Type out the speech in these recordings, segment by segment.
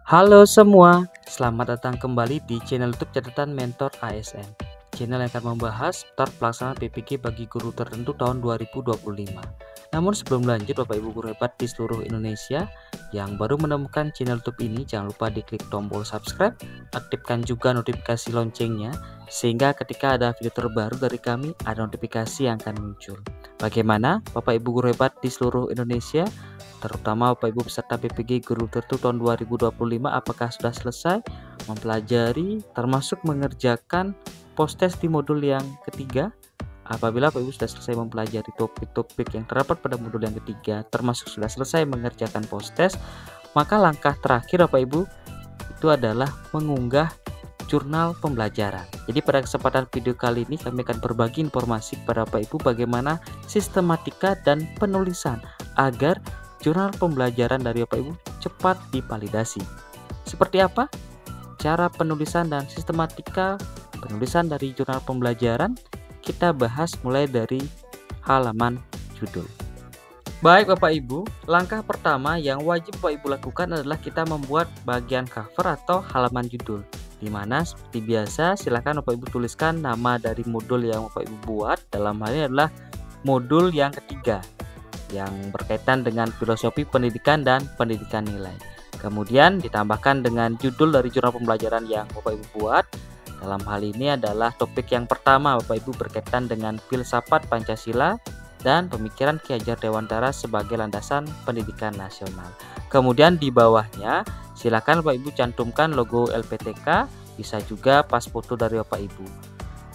Halo semua, selamat datang kembali di channel YouTube Catatan Mentor ASN. Channel yang akan membahas seputar pelaksanaan PPG bagi guru tertentu tahun 2025. Namun sebelum lanjut, Bapak Ibu guru hebat di seluruh Indonesia yang baru menemukan channel YouTube ini, jangan lupa diklik tombol subscribe, aktifkan juga notifikasi loncengnya, sehingga ketika ada video terbaru dari kami, ada notifikasi yang akan muncul. Bagaimana Bapak Ibu guru hebat di seluruh Indonesia, terutama Bapak Ibu peserta PPG guru tertentu tahun 2025, apakah sudah selesai mempelajari termasuk mengerjakan post-test di modul yang ketiga? Apabila Bapak Ibu sudah selesai mempelajari topik-topik yang terdapat pada modul yang ketiga, termasuk sudah selesai mengerjakan post-test, maka langkah terakhir Bapak Ibu itu adalah mengunggah jurnal pembelajaran. Jadi pada kesempatan video kali ini kami akan berbagi informasi kepada Bapak Ibu bagaimana sistematika dan penulisan agar jurnal pembelajaran dari Bapak Ibu cepat divalidasi. Seperti apa cara penulisan dan sistematika penulisan dari jurnal pembelajaran? Kita bahas mulai dari halaman judul. Baik Bapak Ibu, langkah pertama yang wajib Bapak Ibu lakukan adalah kita membuat bagian cover atau halaman judul. Dimana seperti biasa silakan Bapak Ibu tuliskan nama dari modul yang Bapak Ibu buat. Dalam hal ini adalah modul yang ketiga yang berkaitan dengan filosofi pendidikan dan pendidikan nilai. Kemudian ditambahkan dengan judul dari jurnal pembelajaran yang Bapak Ibu buat. Dalam hal ini adalah topik yang pertama Bapak Ibu berkaitan dengan filsafat Pancasila dan pemikiran Ki Hajar Dewantara sebagai landasan pendidikan nasional. Kemudian di bawahnya silakan Bapak Ibu cantumkan logo LPTK, bisa juga pas foto dari Bapak Ibu.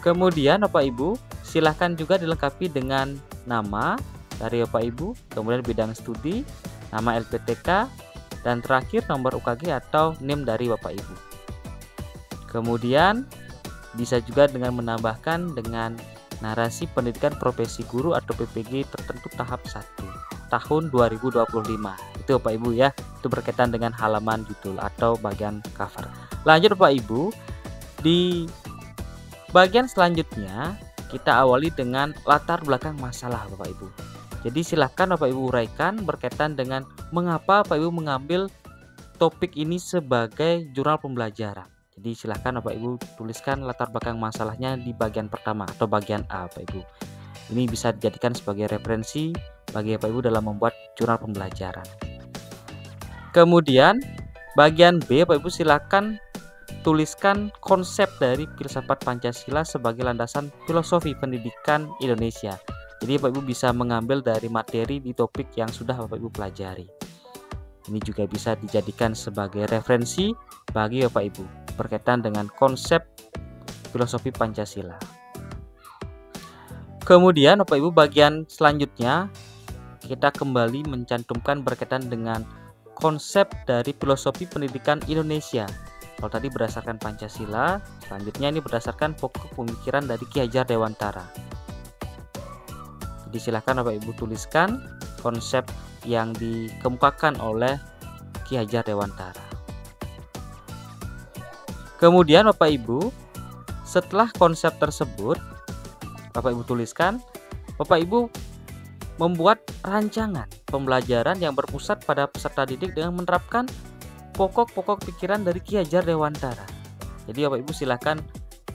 Kemudian Bapak Ibu silakan juga dilengkapi dengan nama dari Bapak Ibu, kemudian bidang studi, nama LPTK, dan terakhir nomor UKG atau NIM dari Bapak Ibu. Kemudian bisa juga dengan menambahkan dengan narasi pendidikan profesi guru atau PPG tertentu tahap 1 tahun 2025. Itu Bapak Ibu ya, itu berkaitan dengan halaman judul atau bagian cover. Lanjut Bapak Ibu, di bagian selanjutnya kita awali dengan latar belakang masalah Bapak Ibu. Jadi silahkan Bapak Ibu uraikan berkaitan dengan mengapa Bapak Ibu mengambil topik ini sebagai jurnal pembelajaran. Jadi silahkan Bapak Ibu tuliskan latar belakang masalahnya di bagian pertama atau bagian A Bapak Ibu. Ini bisa dijadikan sebagai referensi bagi Bapak Ibu dalam membuat jurnal pembelajaran. Kemudian bagian B Bapak Ibu silahkan tuliskan konsep dari filsafat Pancasila sebagai landasan filosofi pendidikan Indonesia. Jadi Bapak Ibu bisa mengambil dari materi di topik yang sudah Bapak Ibu pelajari. Ini juga bisa dijadikan sebagai referensi bagi Bapak Ibu berkaitan dengan konsep filosofi Pancasila. Kemudian Bapak Ibu bagian selanjutnya kita kembali mencantumkan berkaitan dengan konsep dari filosofi pendidikan Indonesia. Kalau tadi berdasarkan Pancasila, selanjutnya ini berdasarkan pokok pemikiran dari Ki Hajar Dewantara. Jadi silakan Bapak Ibu tuliskan konsep yang dikemukakan oleh Ki Hajar Dewantara. Kemudian Bapak Ibu, setelah konsep tersebut Bapak Ibu tuliskan, Bapak Ibu membuat rancangan pembelajaran yang berpusat pada peserta didik dengan menerapkan pokok-pokok pikiran dari Ki Hajar Dewantara. Jadi Bapak Ibu silakan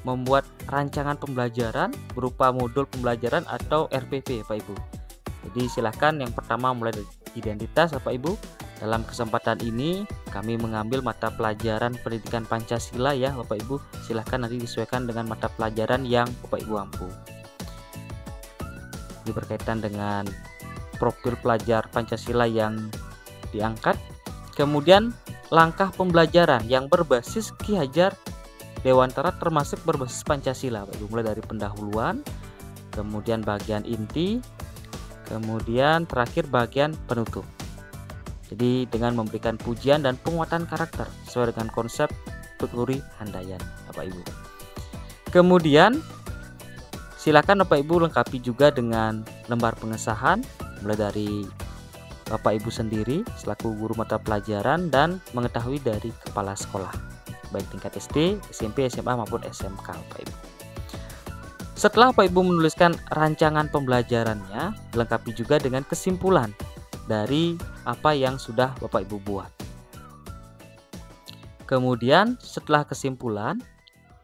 membuat rancangan pembelajaran berupa modul pembelajaran atau RPP Bapak Ibu. Jadi silakan yang pertama mulai dari identitas Bapak Ibu. Dalam kesempatan ini kami mengambil mata pelajaran pendidikan Pancasila ya Bapak Ibu. Silahkan nanti disesuaikan dengan mata pelajaran yang Bapak Ibu mampu. Ini berkaitan dengan profil pelajar Pancasila yang diangkat. Kemudian langkah pembelajaran yang berbasis Ki Hajar Dewantara termasuk berbasis Pancasila Bapak Ibu. Mulai dari pendahuluan, kemudian bagian inti, kemudian terakhir bagian penutup. Jadi dengan memberikan pujian dan penguatan karakter sesuai dengan konsep Tuturi Handayani Bapak Ibu. Kemudian silakan Bapak Ibu lengkapi juga dengan lembar pengesahan mulai dari Bapak Ibu sendiri selaku guru mata pelajaran dan mengetahui dari kepala sekolah baik tingkat SD, SMP, SMA maupun SMK Bapak Ibu. Setelah Bapak Ibu menuliskan rancangan pembelajarannya, dilengkapi juga dengan kesimpulan dari apa yang sudah Bapak Ibu buat. Kemudian setelah kesimpulan,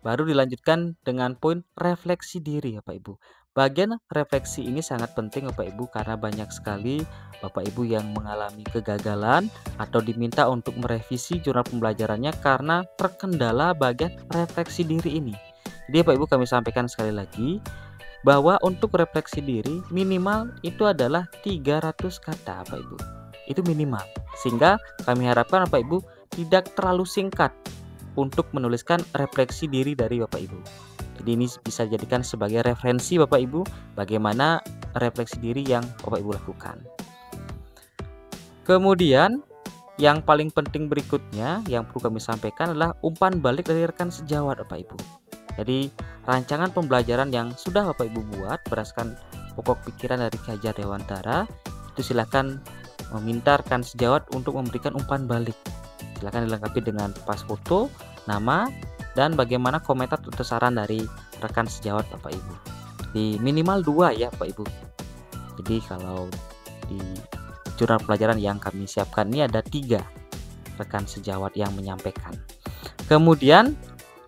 baru dilanjutkan dengan poin refleksi diri Bapak Ibu. Bagian refleksi ini sangat penting Bapak Ibu karena banyak sekali Bapak Ibu yang mengalami kegagalan atau diminta untuk merevisi jurnal pembelajarannya karena terkendala bagian refleksi diri ini. Jadi Bapak Ibu kami sampaikan sekali lagi bahwa untuk refleksi diri minimal itu adalah 300 kata Bapak Ibu. Itu minimal. Sehingga kami harapkan Bapak Ibu tidak terlalu singkat untuk menuliskan refleksi diri dari Bapak Ibu. Jadi ini bisa dijadikan sebagai referensi Bapak Ibu bagaimana refleksi diri yang Bapak Ibu lakukan. Kemudian yang paling penting berikutnya yang perlu kami sampaikan adalah umpan balik dari rekan sejawat Bapak Ibu. Jadi rancangan pembelajaran yang sudah Bapak Ibu buat berdasarkan pokok pikiran dari Ki Hajar Dewantara itu silakan meminta rekan sejawat untuk memberikan umpan balik. Silakan dilengkapi dengan pas foto, nama, dan bagaimana komentar atau saran dari rekan sejawat Bapak Ibu. Di minimal 2 ya Bapak Ibu. Jadi kalau di jurnal pelajaran yang kami siapkan ini ada 3 rekan sejawat yang menyampaikan. Kemudian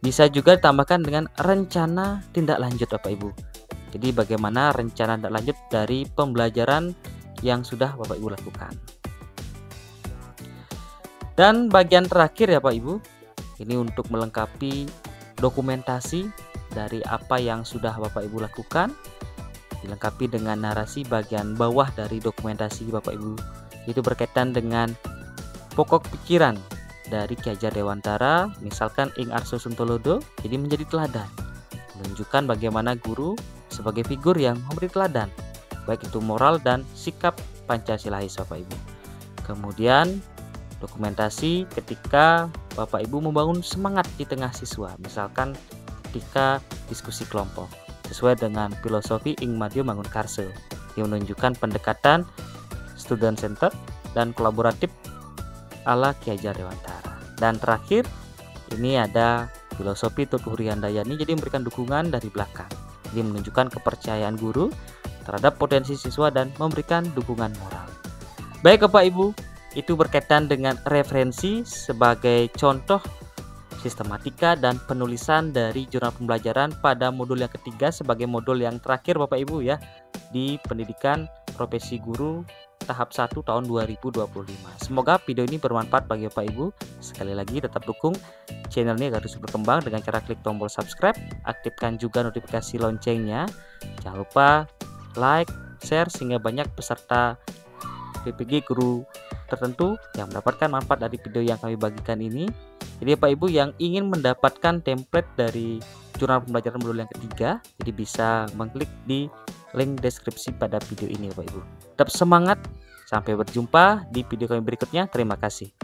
bisa juga ditambahkan dengan rencana tindak lanjut Bapak Ibu. Jadi bagaimana rencana tindak lanjut dari pembelajaran yang sudah Bapak Ibu lakukan. Dan bagian terakhir ya Pak Ibu, ini untuk melengkapi dokumentasi dari apa yang sudah Bapak Ibu lakukan, dilengkapi dengan narasi bagian bawah dari dokumentasi Bapak Ibu. Itu berkaitan dengan pokok pikiran dari Ki Hajar Dewantara, misalkan Ing Arso Suntolodo, jadi menjadi teladan, menunjukkan bagaimana guru sebagai figur yang memberi teladan, baik itu moral dan sikap Pancasilais Bapak Ibu. Kemudian dokumentasi ketika Bapak Ibu membangun semangat di tengah siswa, misalkan ketika diskusi kelompok sesuai dengan filosofi Ing Madio Mangunkarso yang menunjukkan pendekatan student center dan kolaboratif ala Ki Hajar Dewantara. Dan terakhir ini ada filosofi Tutu Hriyandayani, jadi memberikan dukungan dari belakang, jadi menunjukkan kepercayaan guru terhadap potensi siswa dan memberikan dukungan moral. Baik Bapak Ibu, itu berkaitan dengan referensi sebagai contoh sistematika dan penulisan dari jurnal pembelajaran pada modul yang ketiga sebagai modul yang terakhir Bapak Ibu ya di pendidikan profesi guru tahap 1 tahun 2025. Semoga video ini bermanfaat bagi Bapak Ibu. Sekali lagi tetap dukung channel ini agar terus berkembang dengan cara klik tombol subscribe, aktifkan juga notifikasi loncengnya. Jangan lupa like, share sehingga banyak peserta PPG guru tertentu yang mendapatkan manfaat dari video yang kami bagikan ini. Jadi Bapak Ibu yang ingin mendapatkan template dari jurnal pembelajaran modul yang ketiga, jadi bisa mengklik di link deskripsi pada video ini Bapak Ibu. Tetap semangat, sampai berjumpa di video kami berikutnya. Terima kasih.